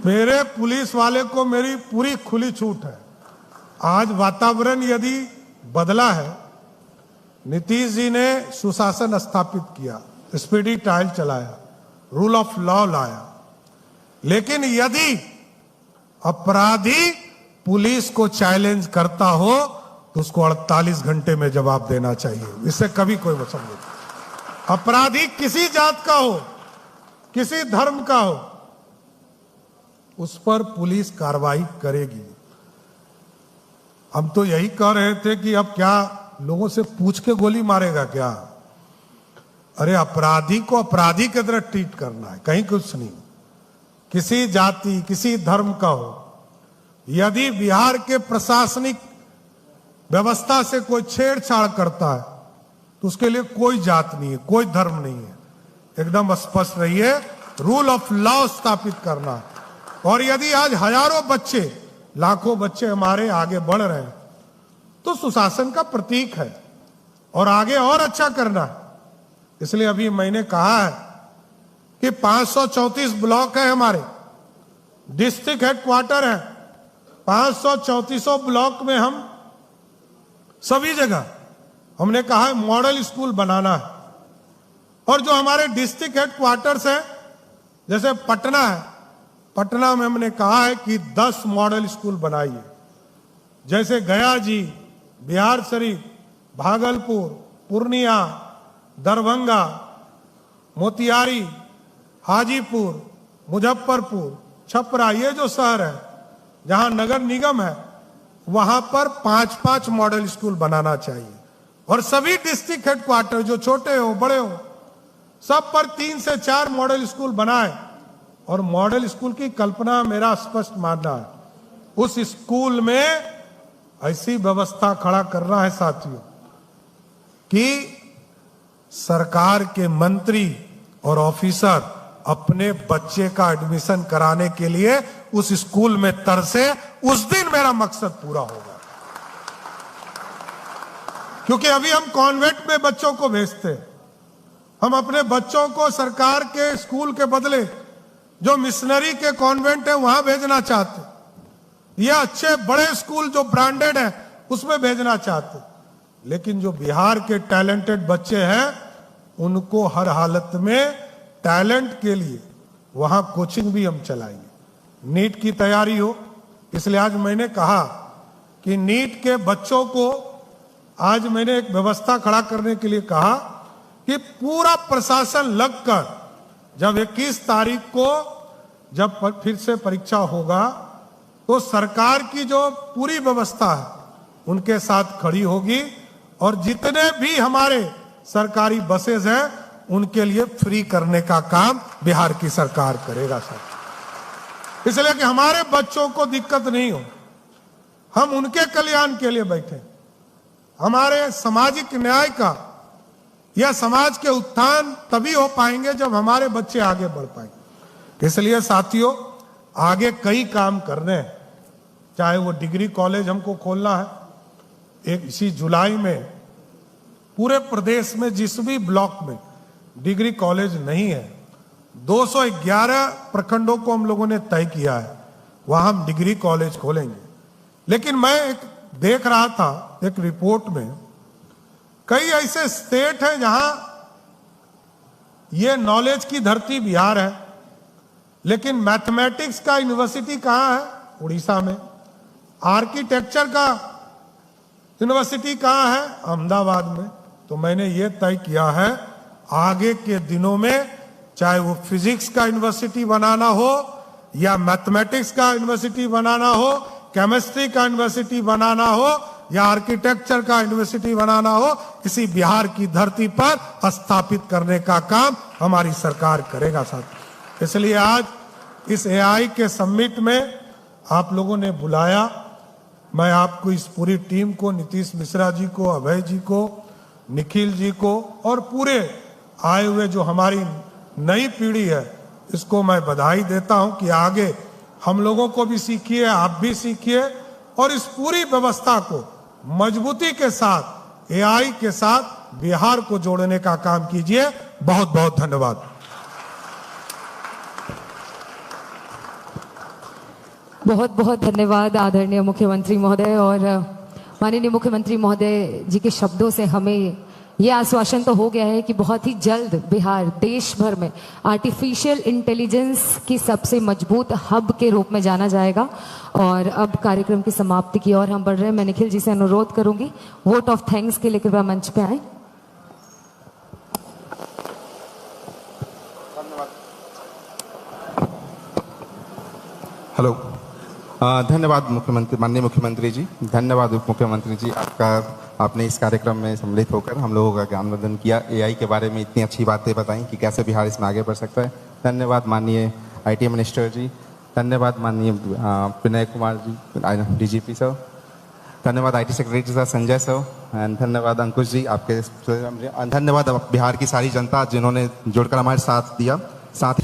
मेरे पुलिस वाले को मेरी पूरी खुली छूट है। आज वातावरण यदि बदला है, नीतीश जी ने सुशासन स्थापित किया, स्पीडी ट्रायल चलाया, रूल ऑफ लॉ लाया, लेकिन यदि अपराधी पुलिस को चैलेंज करता हो तो उसको 48 घंटे में जवाब देना चाहिए। इससे कभी कोई वचन नहीं। अपराधी किसी जात का हो, किसी धर्म का हो, उस पर पुलिस कार्रवाई करेगी। हम तो यही कह रहे थे कि अब क्या लोगों से पूछ के गोली मारेगा क्या? अरे अपराधी को अपराधी की तरह ट्रीट करना है, कहीं कुछ नहीं। किसी जाति किसी धर्म का हो, यदि बिहार के प्रशासनिक व्यवस्था से कोई छेड़छाड़ करता है तो उसके लिए कोई जात नहीं है, कोई धर्म नहीं है। एकदम स्पष्ट रहिए, रूल ऑफ लॉ स्थापित करना है। और यदि आज हजारों बच्चे, लाखों बच्चे हमारे आगे बढ़ रहे हैं तो सुशासन का प्रतीक है और आगे और अच्छा करना है। इसलिए अभी मैंने कहा है कि 534 ब्लॉक है, हमारे डिस्ट्रिक्ट हेडक्वार्टर है। 534 ब्लॉक में हम सभी जगह हमने कहा है मॉडल स्कूल बनाना है। और जो हमारे डिस्ट्रिक्ट हेडक्वार्टर्स है, जैसे पटना है, पटना में हमने कहा है कि 10 मॉडल स्कूल बनाइए। जैसे गया जी, बिहार शरीफ, भागलपुर, पूर्णिया, दरभंगा, मोतिहारी, हाजीपुर, मुजफ्फरपुर, छपरा, ये जो शहर है जहां नगर निगम है, वहां पर 5-5 मॉडल स्कूल बनाना चाहिए। और सभी डिस्ट्रिक्ट हेडक्वार्टर जो छोटे हो बड़े हो, सब पर 3 से 4 मॉडल स्कूल बनाए। और मॉडल स्कूल की कल्पना मेरा स्पष्ट मानना है, उस स्कूल में ऐसी व्यवस्था खड़ा करना है साथियों कि सरकार के मंत्री और ऑफिसर अपने बच्चे का एडमिशन कराने के लिए उस स्कूल में तरसे, उस दिन मेरा मकसद पूरा होगा। क्योंकि अभी हम कॉन्वेंट में बच्चों को भेजते हैं, हम अपने बच्चों को सरकार के स्कूल के बदले जो मिशनरी के कॉन्वेंट है वहां भेजना चाहते, या अच्छे बड़े स्कूल जो ब्रांडेड है उसमें भेजना चाहते। लेकिन जो बिहार के टैलेंटेड बच्चे हैं उनको हर हालत में टैलेंट के लिए वहां कोचिंग भी हम चलाएंगे। नीट की तैयारी हो, इसलिए आज मैंने कहा कि नीट के बच्चों को आज मैंने एक व्यवस्था खड़ा करने के लिए कहा कि पूरा प्रशासन लगकर जब 21 तारीख को जब फिर से परीक्षा होगा तो सरकार की जो पूरी व्यवस्था है उनके साथ खड़ी होगी। और जितने भी हमारे सरकारी बसेस हैं उनके लिए फ्री करने का काम बिहार की सरकार करेगा सर। इसलिए कि हमारे बच्चों को दिक्कत नहीं हो, हम उनके कल्याण के लिए बैठे। हमारे सामाजिक न्याय का या समाज के उत्थान तभी हो पाएंगे जब हमारे बच्चे आगे बढ़ पाएंगे। इसलिए साथियों, आगे कई काम करने हैं। चाहे वो डिग्री कॉलेज हमको खोलना है, एक इसी जुलाई में पूरे प्रदेश में जिस भी ब्लॉक में डिग्री कॉलेज नहीं है, 211 प्रखंडों को हम लोगों ने तय किया है, वहां हम डिग्री कॉलेज खोलेंगे। लेकिन मैं एक देख रहा था एक रिपोर्ट में, कई ऐसे स्टेट हैं जहां ये नॉलेज की धरती बिहार है, लेकिन मैथमेटिक्स का यूनिवर्सिटी कहां है? उड़ीसा में। आर्किटेक्चर का यूनिवर्सिटी कहां है? अहमदाबाद में। तो मैंने ये तय किया है आगे के दिनों में, चाहे वो फिजिक्स का यूनिवर्सिटी बनाना हो या मैथमेटिक्स का यूनिवर्सिटी बनाना हो, केमिस्ट्री का यूनिवर्सिटी बनाना हो या आर्किटेक्चर का यूनिवर्सिटी बनाना हो, किसी बिहार की धरती पर स्थापित करने का काम हमारी सरकार करेगा साथ। इसलिए आज इस एआई के समिट में आप लोगों ने बुलाया, मैं आपको इस पूरी टीम को, नीतीश मिश्रा जी को, अभय जी को, निखिल जी को और पूरे आए हुए जो हमारी नई पीढ़ी है, इसको मैं बधाई देता हूं कि आगे हम लोगों को भी सीखिए, आप भी सीखिए और इस पूरी व्यवस्था को मजबूती के साथ, एआई के साथ बिहार को जोड़ने का काम कीजिए। बहुत बहुत धन्यवाद। बहुत बहुत धन्यवाद आदरणीय मुख्यमंत्री महोदय। और माननीय मुख्यमंत्री महोदय जी के शब्दों से हमें ये आश्वासन तो हो गया है कि बहुत ही जल्द बिहार देश भर में आर्टिफिशियल इंटेलिजेंस की सबसे मजबूत हब के रूप में जाना जाएगा। और अब कार्यक्रम की समाप्ति की ओर हम बढ़ रहे हैं। मैं निखिल जी से अनुरोध करूंगी वोट ऑफ थैंक्स के लिए कृपया मंच पे आए। हेलो, धन्यवाद मुख्यमंत्री, माननीय मुख्यमंत्री जी, धन्यवाद उप मुख्यमंत्री जी, आपने इस कार्यक्रम में सम्मिलित होकर हम लोगों का ज्ञानवर्धन किया, एआई के बारे में इतनी अच्छी बातें बताई कि कैसे बिहार इसमें आगे बढ़ सकता है। धन्यवाद माननीय आईटी मिनिस्टर जी, धन्यवाद माननीय विनय कुमार जी डीजीपी सर, धन्यवाद IT secretary sir Sanjay sir, and धन्यवाद अंकुश जी आपके, धन्यवाद बिहार की सारी जनता जिन्होंने जुड़कर हमारे साथ दिया। साथ